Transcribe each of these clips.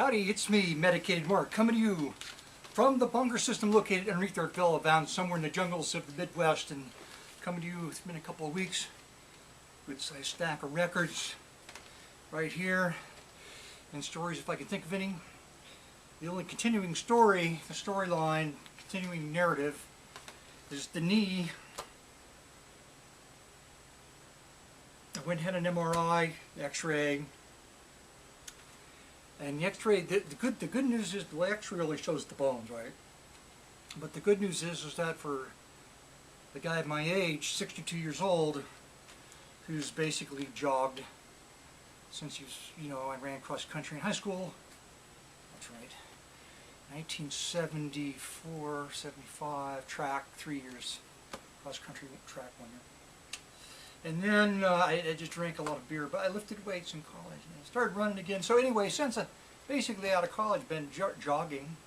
Howdy, it's me, Medicated Mark, coming to you from the bunker system located underneath our villa found somewhere in the jungles of the Midwest, and coming to you, it's been a couple of weeks. Good sized stack of records right here, and stories if I can think of any. The only continuing story, the storyline, continuing narrative, is the knee. I went and had an MRI, X-ray. And the X-ray, the good news is the X-ray only shows the bones, right? But the good news is that for the guy of my age, 62 years old, who's basically jogged since he was, I ran cross country in high school. That's right. 1974, 75, track, 3 years. Cross country track 1 year. And then I just drank a lot of beer, but I lifted weights in college and I started running again. So anyway, since I basically out of college, been jogging,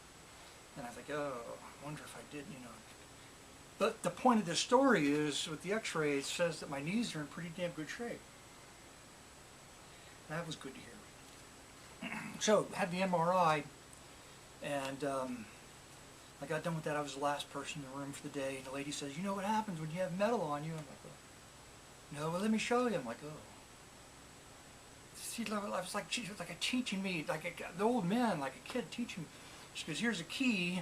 and I think, oh, I wonder if I did, But the point of this story is, with the X-ray, it says that my knees are in pretty damn good shape. That was good to hear. So had the MRI, and I got done with that. I was the last person in the room for the day, and the lady says, "You know what happens when you have metal on you?" I'm like, "Oh. No, well, let me show you." I'm like, "Oh." She was like teaching me, the old man, like a kid teaching me. She goes, "Here's a key."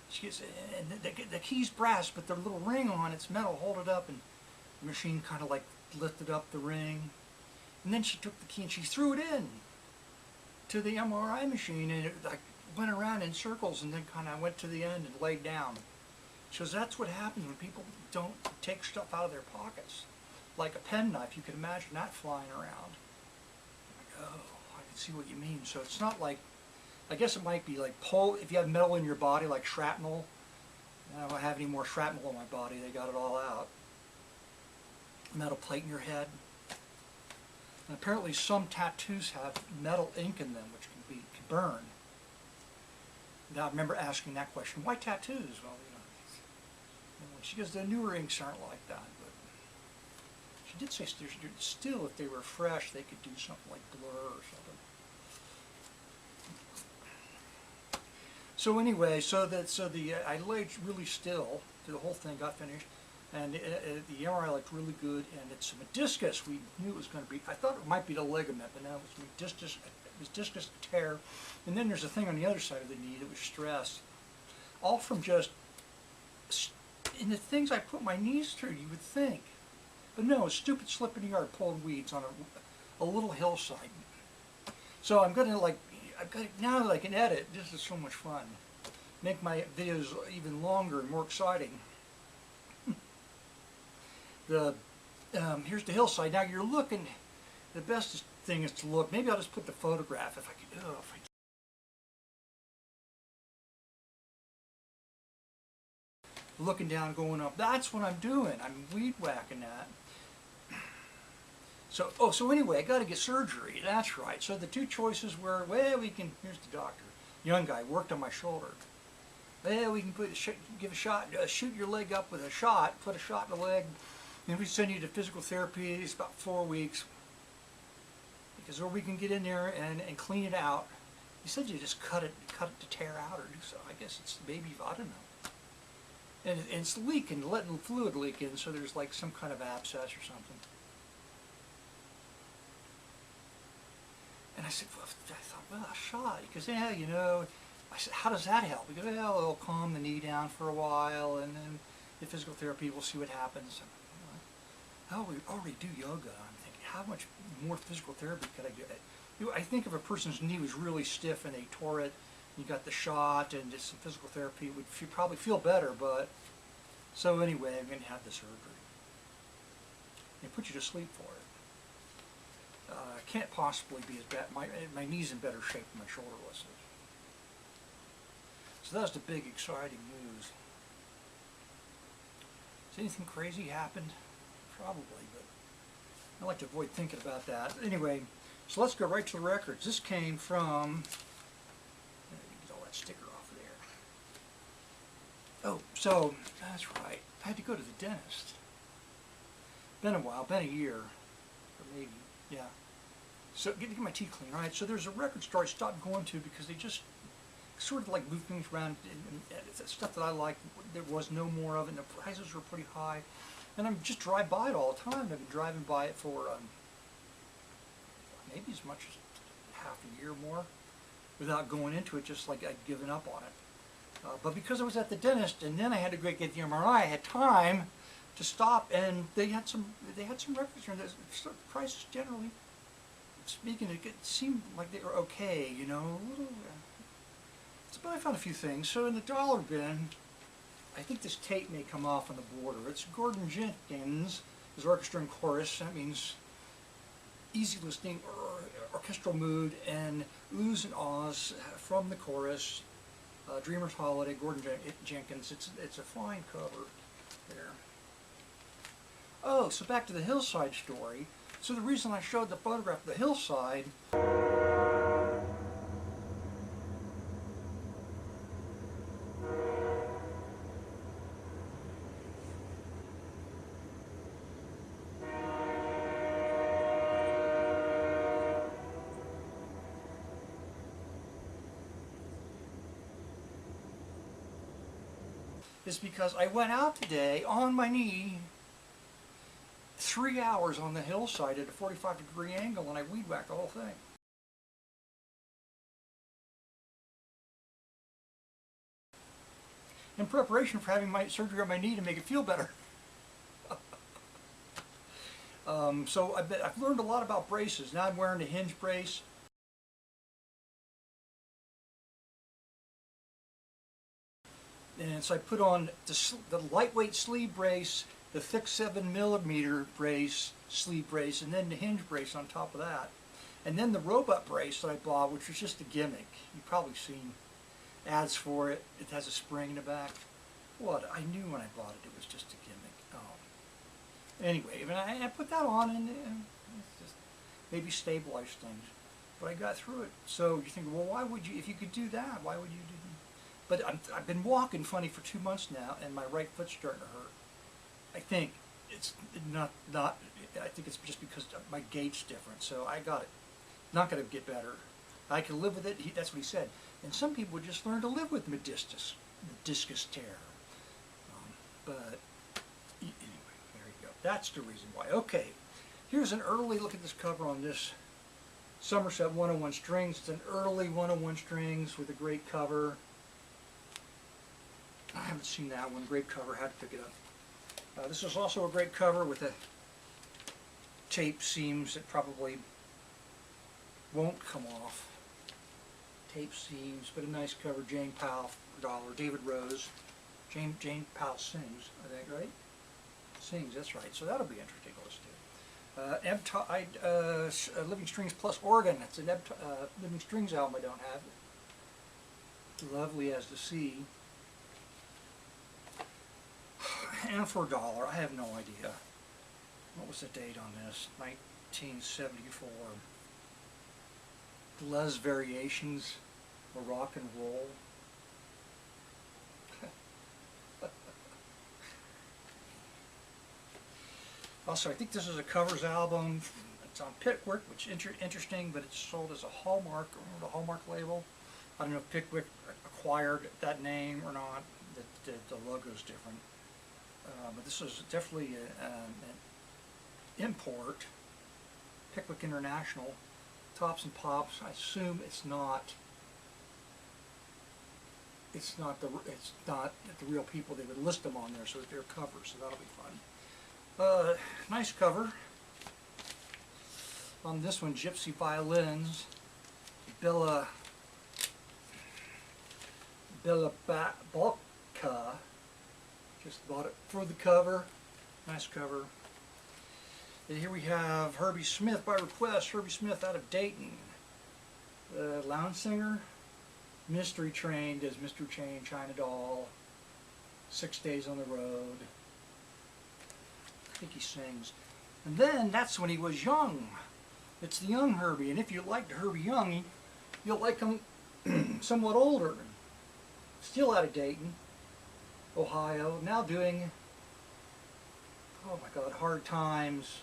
She goes, and the key's brass, but the little ring on it's metal. Hold it up, and the machine kind of like lifted up the ring. And then she took the key and she threw it in to the MRI machine, and it like went around in circles, and then kind of went to the end and laid down. She goes, "That's what happens when people don't take stuff out of their pockets. Like a penknife, you can imagine that flying around." I'm like, "Oh, I can see what you mean." So it's not like, I guess it might be like if you have metal in your body, like shrapnel. I don't have any more shrapnel in my body. They got it all out. Metal plate in your head. And apparently some tattoos have metal ink in them, which can burn. Now I remember asking that question, why tattoos? Well, she goes, the newer inks aren't like that. But she did say still, if they were fresh, they could do something like blur or something. So anyway, I laid really still. The whole thing got finished, and the MRI looked really good. And it's a meniscus. We knew it was going to be. I thought it might be the ligament, but now it was meniscus. It was discus tear, and then there's a thing on the other side of the knee that was stress, all from just. In the things I put my knees through, you would think. But no, a stupid slip in the yard pulling weeds on a little hillside. So I'm going to now that I can edit, this is so much fun. Make my videos even longer and more exciting. Here's the hillside. Now you're looking, the best thing is to look, maybe I'll just put the photograph if I could. Looking down, going up. That's what I'm doing. I'm weed whacking that. So anyway, I got to get surgery. That's right. So the two choices were, well, here's the doctor, young guy, worked on my shoulder. Well, we can give a shot, shoot your leg up with a shot, put a shot in the leg, and we send you to physical therapy. It's about 4 weeks. Or we can get in there and clean it out. He said you just cut it to tear out or do so. I guess it's maybe, I don't know. And it's leaking, letting fluid leak in, so there's like some kind of abscess or something. And I said, well, a shot. He goes, yeah, I said, how does that help? He goes, well, it'll calm the knee down for a while, and then the physical therapy, we'll see what happens. Oh, we already do yoga. I'm thinking, how much more physical therapy could I do? I think if a person's knee was really stiff and they tore it, you got the shot and just some physical therapy, would probably feel better, but so anyway, I'm going to have the surgery. They put you to sleep for it. Can't possibly be as bad. My knee's in better shape than my shoulder was. So that's the big exciting news. Has anything crazy happened? Probably, but I like to avoid thinking about that. Anyway, so let's go right to the records. This came from, get all that sticker off of there. Oh, so that's right. I had to go to the dentist. Been a while, been a year, or maybe, yeah. So get my teeth clean, all right? So there's a record store I stopped going to because they just sort of like moved things around, and it's stuff that I like. There was no more of it, and the prices were pretty high. And I'm just drive by it all the time. I've been driving by it for maybe as much as half a year more without going into it, just like I'd given up on it. But because I was at the dentist and then I had to go get the MRI, I had time to stop, and they had some records here. The prices generally speaking, it seemed like they were okay, you know, a little. But I found a few things. So in the dollar bin, I think this tape may come off on the border. It's Gordon Jenkins, his orchestra and chorus. That means easy listening, orchestral mood, and oohs and ahs from the chorus. Dreamer's Holiday, Gordon Jenkins. It's a fine cover there. Oh, so back to the hillside story. So the reason I showed the photograph of the hillside is because I went out today on my knee 3 hours on the hillside at a 45-degree angle, and I weed whacked the whole thing. In preparation for having my surgery on my knee to make it feel better. So I've learned a lot about braces. Now I'm wearing a hinge brace. And so I put on the lightweight sleeve brace, the thick 7mm brace, sleeve brace, and then the hinge brace on top of that. And then the robot brace that I bought, which was just a gimmick. You've probably seen ads for it. It has a spring in the back. What? I knew when I bought it was just a gimmick. Oh. Anyway, I put that on and it's just maybe stabilize things. But I got through it. So you think, well, why would you, if you could do that, why would you do that? But I've been walking funny for 2 months now, and my right foot's starting to hurt. I think it's not. I think it's just because my gait's different. So I got it. Not going to get better. I can live with it. That's what he said. And some people just learn to live with meniscus tear. But anyway, there you go. That's the reason why. Okay, here's an early look at this cover on this Somerset 101 strings. It's an early 101 strings with a great cover. I haven't seen that one. Great cover. Had to pick it up. This is also a great cover with a tape seams that probably won't come off. Tape seams, but a nice cover. Jane Powell, $1. David Rose. Jane Powell sings, I think, right? Sings, that's right. So that'll be interesting to listen to. Living Strings plus Organ. It's an Living Strings album I don't have. Lovely as the Sea. And for $1, I have no idea. What was the date on this? 1974. Les Variations of Rock and Roll. Also, I think this is a covers album. It's on Pickwick, which is interesting, but it's sold as a Hallmark, or the Hallmark label. I don't know if Pickwick acquired that name or not. The logo's different. But this is definitely an import. Pickwick International. Tops and Pops. I assume it's not the real people. They would list them on there, so that they're covers. So that'll be fun. Nice cover. On this one, Gypsy Violins. Bella Balka. Just bought it for the cover. Nice cover. And here we have Herbie Smith by request. Herbie Smith out of Dayton. Lounge singer. Mystery Train does Mystery Train, China Doll. 6 Days on the Road. I think he sings. And then that's when he was young. It's the young Herbie. And if you liked Herbie Young, you'll like him somewhat older. Still out of Dayton, Ohio. Now doing, oh my God, Hard Times.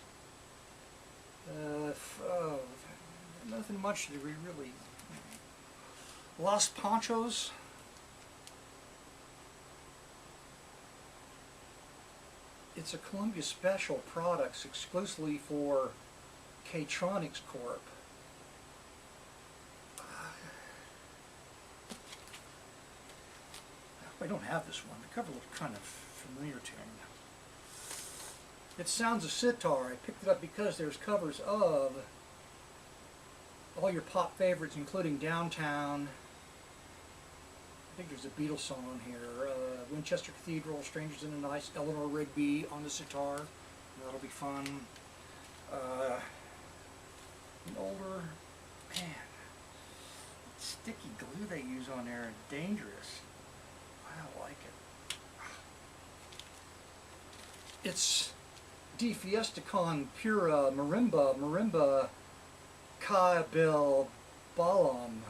Nothing much to really. Los Panchos. It's a Columbia Special Products exclusively for K-Tronics Corp. I don't have this one. The cover looks kind of familiar to me. It Sounds of Sitar. I picked it up because there's covers of all your pop favorites, including Downtown. I think there's a Beatles song on here. Winchester Cathedral, Strangers in the Night, Eleanor Rigby on the sitar. That'll be fun. An older, man, sticky glue they use on there is dangerous. I don't like it. It's D Fiestacon Pura Marimba Kai Bell Balam.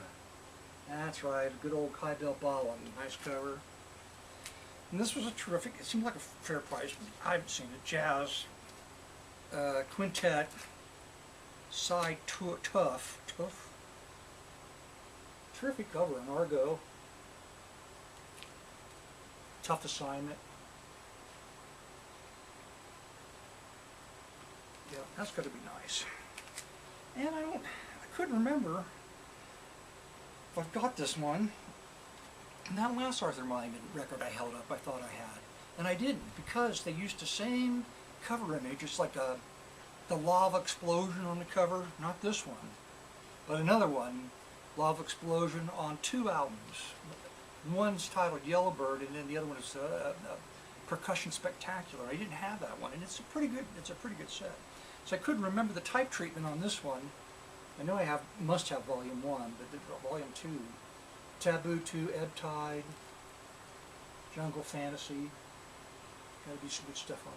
That's right, good old Kai Bell Balam. Nice cover. And this was a terrific, it seemed like a fair price. I haven't seen it. Jazz Quintet Side Tough. Terrific cover in Argo. Tough Assignment. Yeah, that's got to be nice. And I couldn't remember if I've got this one. And that last Arthur Myman record I held up, I thought I had. And I didn't, because they used the same cover image. It's like the lava explosion on the cover. Not this one, but another one, Lava Explosion, on 2 albums. One's titled Yellowbird, and then the other one is Percussion Spectacular. I didn't have that one, and it's a pretty good set. So I couldn't remember the type treatment on this one. I know I must have Volume 1, but the Volume 2, Taboo 2, Ebb Tide, Jungle Fantasy. Got to be some good stuff on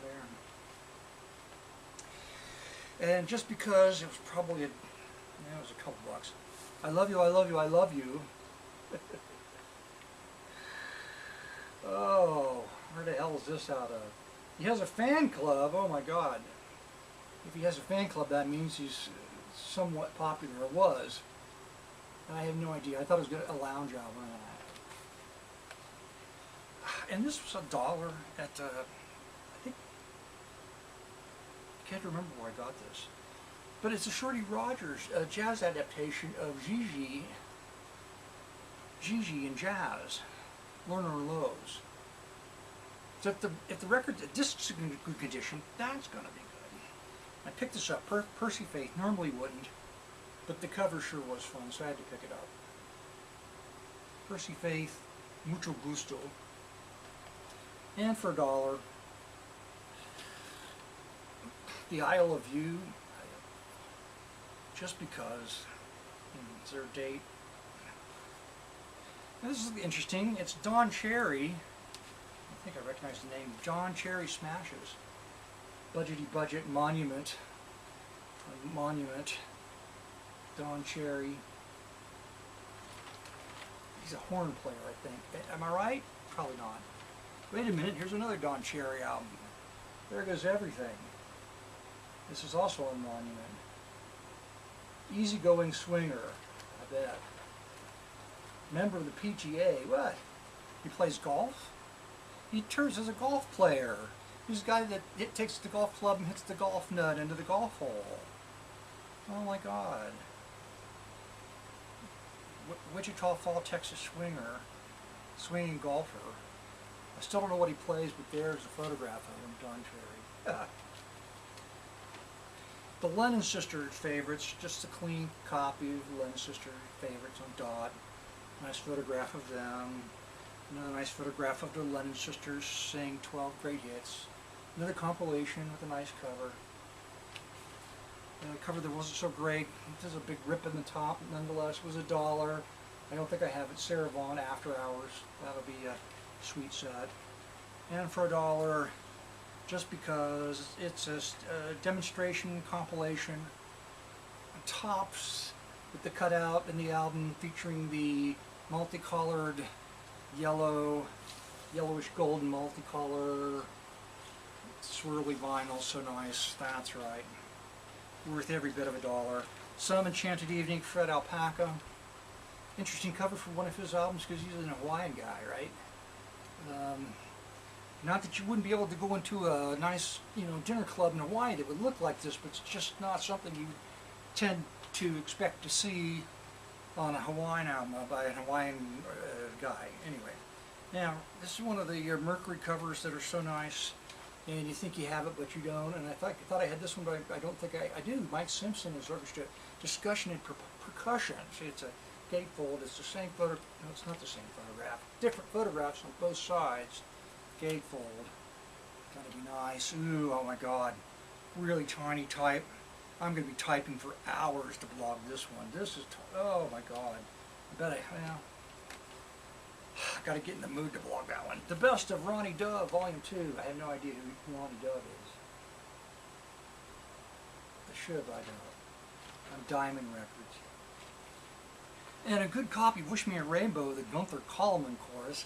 there. And just because it was probably it was a couple bucks. I love you, I love you, I love you. Oh, where the hell is this out of? He has a fan club. Oh my God. If he has a fan club, that means he's somewhat popular, or was. And I have no idea. I thought it was a lounge album. And this was $1 at, I think, I can't remember where I got this. But it's a Shorty Rogers jazz adaptation of Gigi and Jazz, Lerner Lowe's. So if the record, the disc's in good condition, that's going to be good. I picked this up. Percy Faith normally wouldn't, but the cover sure was fun, so I had to pick it up. Percy Faith, Mucho Gusto. And for $1, The Isle of You, just because. It's their date. Now, this is interesting. It's Don Cherry. I think I recognize the name. Don Cherry Smashes. Budgety Budget Monument. Don Cherry. He's a horn player, I think. Am I right? Probably not. Wait a minute, here's another Don Cherry album. There Goes Everything. This is also a Monument. Easygoing Swinger, I bet. Member of the PGA. What? He plays golf? He turns as a golf player. He's a guy that takes the golf club and hits the golf nut into the golf hole. Oh my God. Wichita Fall, Texas swinger, swinging golfer. I still don't know what he plays, but there's a photograph of him, Don Cherry. The Lennon Sisters favorites, just a clean copy of the Lennon Sisters favorites on Dot. Nice photograph of them. Another nice photograph of the Lennon Sisters saying 12 great hits. Another compilation with a nice cover. A cover that wasn't so great. There's a big rip in the top, nonetheless, was $1. I don't think I have it. Sarah Vaughan After Hours. That'll be a sweet set. And for $1, just because it's a demonstration compilation, tops with the cutout in the album featuring the multicolored yellowish golden multicolor swirly vinyl. So nice. That's right. Worth every bit of $1. Some Enchanted Evening, Fred Alpaca. Interesting cover for one of his albums because he's an Hawaiian guy, right? Not that you wouldn't be able to go into a nice, dinner club in Hawaii that would look like this, but it's just not something you tend to expect to see on a Hawaiian album by a Hawaiian guy. Anyway, now this is one of the Mercury covers that are so nice, and you think you have it, but you don't. And I thought I had this one, but I don't think I do. Mike Simpson is Orchestra Discussion and Percussion. See, it's a gatefold. It's the same photo. No, it's not the same photograph. Different photographs on both sides. Gatefold. Gotta be nice. Ooh, oh my God. Really tiny type. I'm going to be typing for hours to blog this one. This is, oh my God. I bet I gotta get in the mood to blog that one. The Best of Ronnie Dove, Volume 2. I have no idea who Ronnie Dove is. I should, I don't. On Diamond Records. And a good copy of Wish Me a Rainbow, the Gunther Coleman chorus.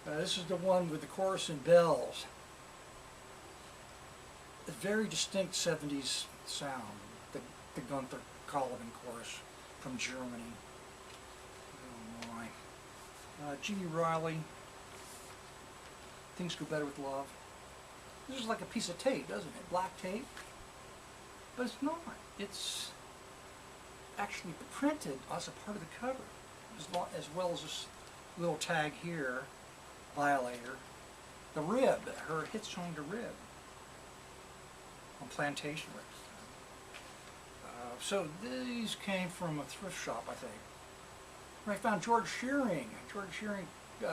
This is the one with the chorus and bells. A very distinct 70s sound, the Gunther Coleman chorus from Germany. Oh my. Jeannie Riley, Things Go Better With Love. This is like a piece of tape, doesn't it? Black tape. But it's not. It's actually printed as a part of the cover, as well as this little tag here. Violator, The Rib, her hit song, The Rib, on Plantation Records. So these came from a thrift shop, I think. Where I found George Shearing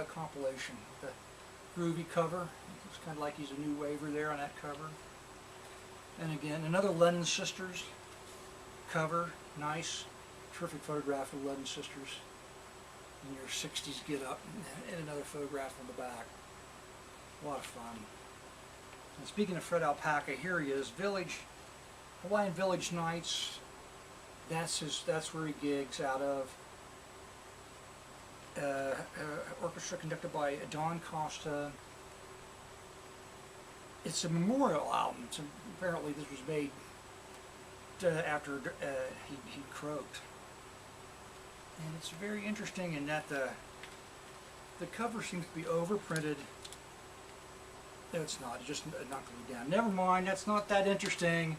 compilation, the groovy cover. It's kind of like he's a new waver there on that cover. And again, another Lennon Sisters cover, nice, terrific photograph of Lennon Sisters. In your 60s get up, and another photograph on the back. A lot of fun. And speaking of Fred Alpaca, here he is, Hawaiian Village Nights. That's where he gigs out of. Orchestra conducted by Don Costa. It's a memorial album. Apparently this was made after he croaked. And it's very interesting in that the cover seems to be overprinted. No, it's not. It just knocked me down. Never mind. That's not that interesting.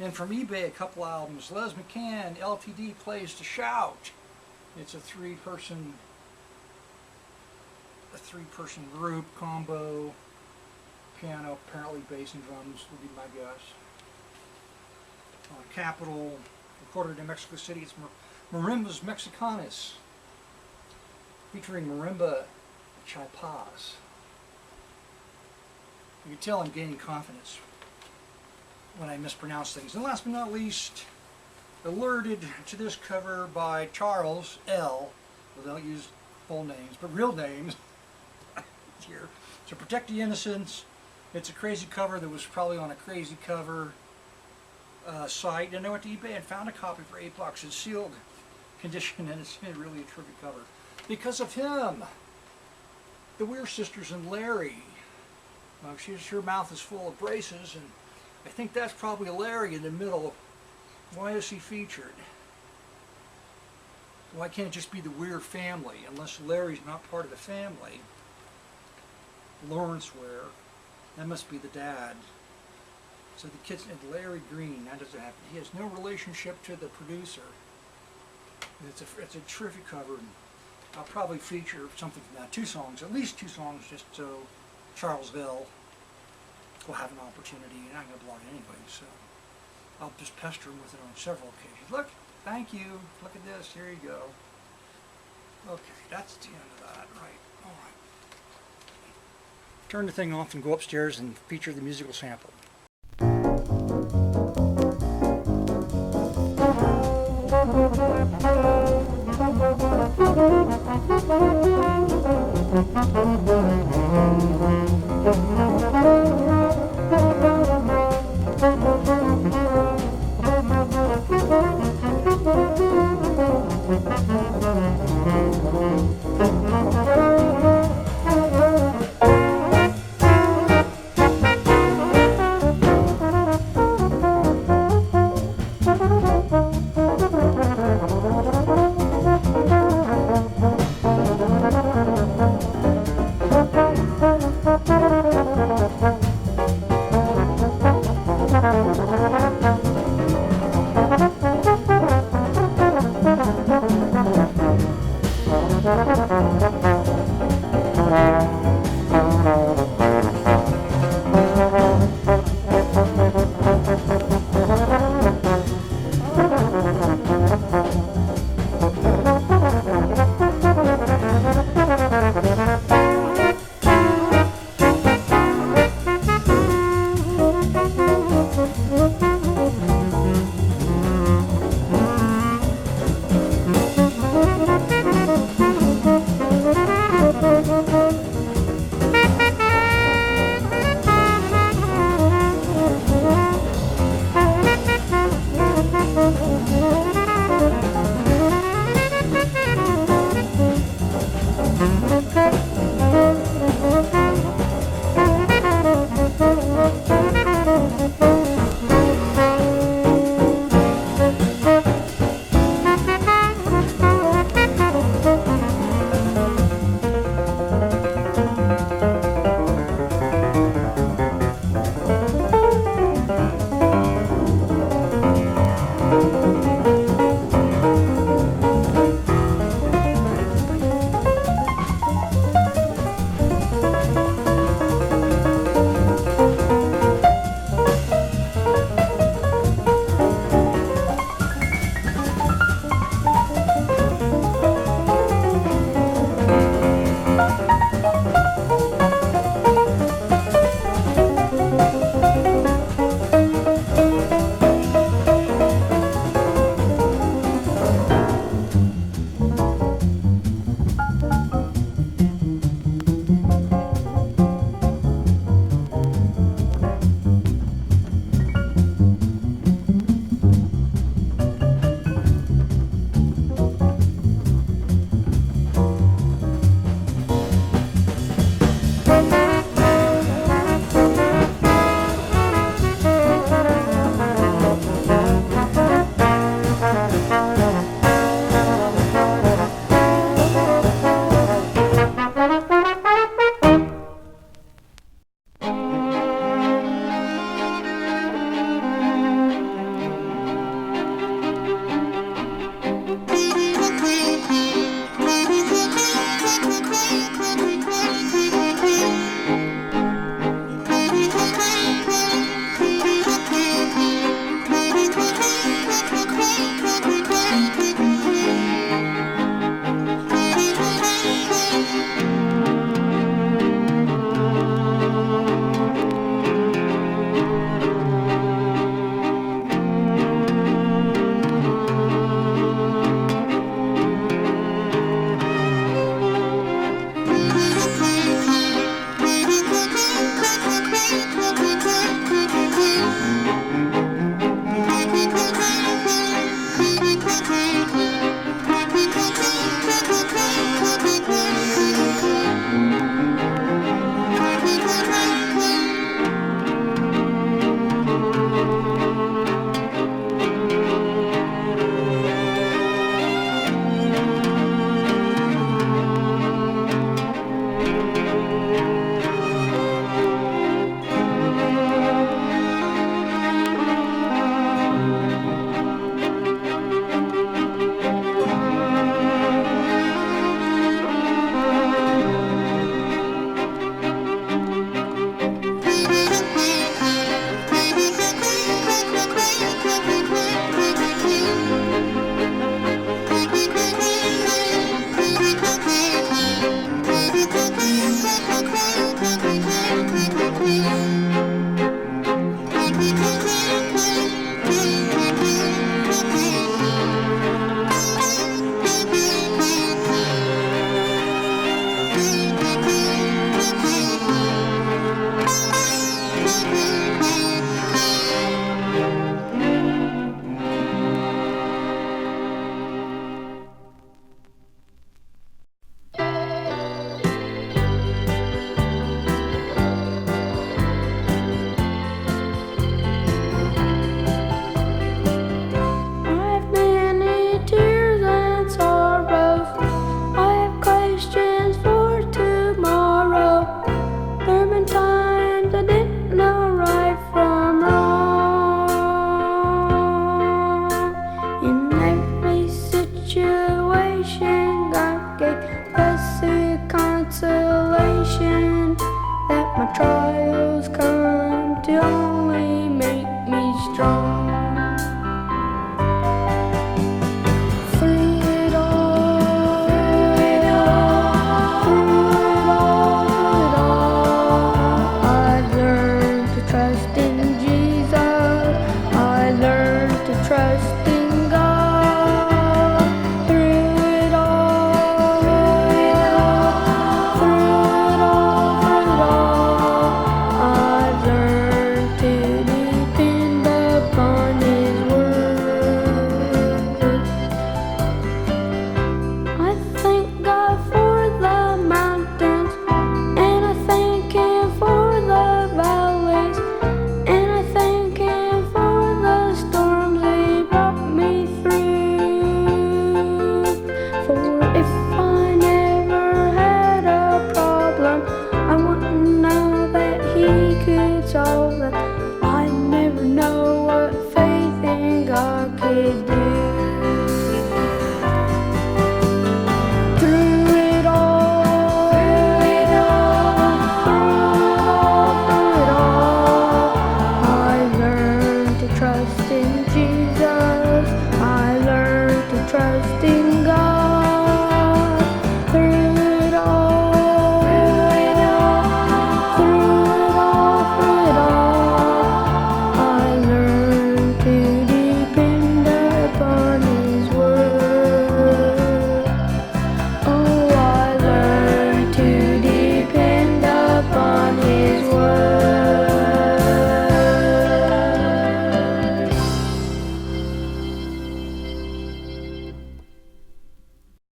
And from eBay, a couple albums. Les McCann, LTD Plays to Shout. It's a three-person group, combo, piano, apparently bass and drums would be my guess. Capitol. Recorded in Mexico City, it's Marimbas Mexicanas, featuring Marimba Chaipas. You can tell I'm gaining confidence when I mispronounce things. And last but not least, alerted to this cover by Charles L. Well, they don't use full names, but real names here. So Protect the Innocents. It's a crazy cover that was probably on a crazy cover site, and I went to eBay and found a copy for $8 in sealed condition, and it's really a terrific cover because of him. The Weir Sisters and Larry. Her mouth is full of braces, and I think that's probably Larry in the middle. Why is he featured? Why can't it just be the Weir family, unless Larry's not part of the family? Lawrence Weir, that must be the dad. So the kids, and Larry Green, that doesn't happen. He has no relationship to the producer. It's a terrific cover, and I'll probably feature something from that. 2 songs, at least 2 songs, just so Charles Bell will have an opportunity, and I'm going to blog it anyway, so I'll just pester him with it on several occasions. Look, thank you, look at this, here you go. Okay, that's the end of that, right, all right. Turn the thing off and go upstairs and feature the musical sample.